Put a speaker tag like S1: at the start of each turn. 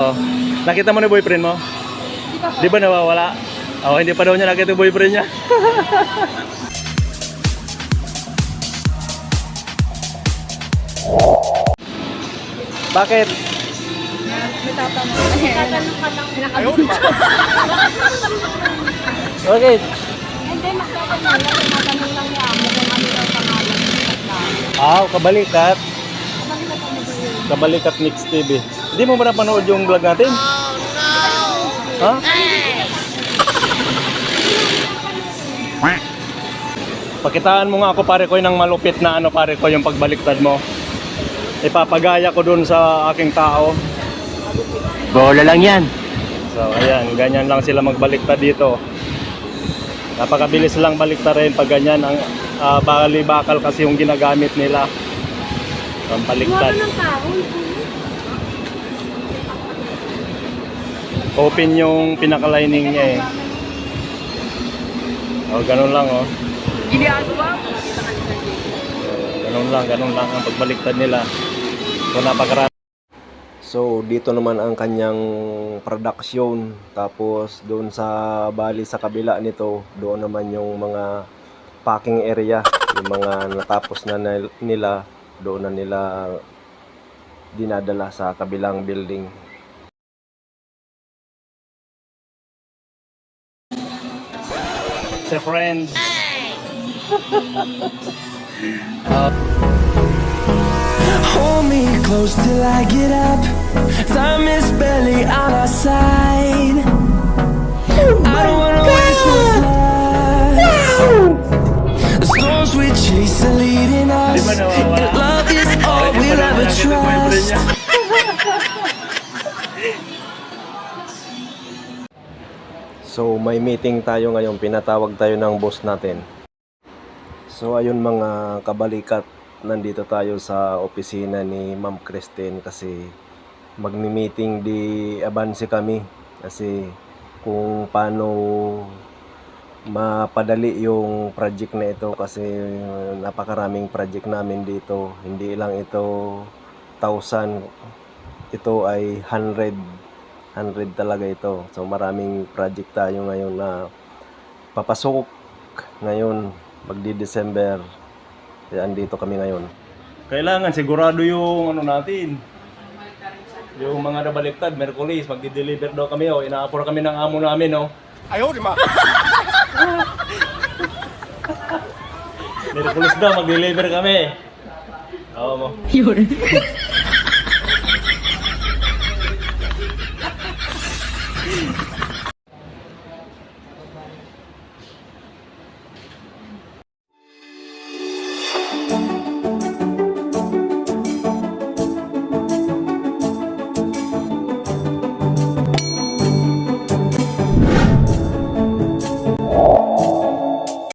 S1: Oh, nakita mo na boyfriend mo? Di ba nawawala? Oh, hindi pa daw niya nakita yung boyfriend niya. Bakit?
S2: May tatanong. Tatanong ka lang.
S1: Ayaw ba? Bakit?
S2: Hindi, magtatanong lang. Tinatanong lang niya ako kung ano ang pangalan.
S1: Kabalikat.
S2: Kabalikat ano ba yun?
S1: Kabalikat Mix TV. Hindi mo ba napanood yung vlog natin? Ha? Pakitaan mo nga ako pare ko ng malupit na pare ko yung pagbaliktad mo. Ipapagaya ko dun sa aking tao.
S3: Bola lang yan.
S1: So ayan, ganyan lang sila magbaliktad dito. Napakabilis lang baliktarin pag ganyan. Ang bakal kasi yung ginagamit nila. Ang baliktad. Open yung pinaka-lining niya eh. Oh, ganun lang oh. Ganun lang ang pagbaliktad nila. So napakarami. So dito naman ang kanyang production. Tapos doon sa bali sa kabila nito, doon naman yung mga packing area, yung mga natapos na nila, doon na nila dinadala sa kabilang building. Sa friends.
S4: Hold me close till I get up. Time is barely on our side. I don't wanna waste what's left. The storms we chase are leading us, and love is all we'll ever trust.
S1: So may meeting tayo ngayon, pinatawag tayo ng boss natin. So ayun mga kabalikat, nandito tayo sa opisina ni Ma'am Christine kasi magmi-meeting di abansi kami kasi kung paano mapadali yung project na ito kasi napakaraming project namin dito. Hindi lang ito 1,000, ito ay 100 talaga ito. So maraming project tayo ngayon na papasok ngayon, magdi-December. Kaya andito kami ngayon. Kailangan sigurado yung natin. Yung mga nabaliktad, Merkulis, magdi-deliver daw kami Ina-apport kami ng amo namin Ayaw, di ba? Merkulis daw, mag-deliver kami. Oo mo. Yun.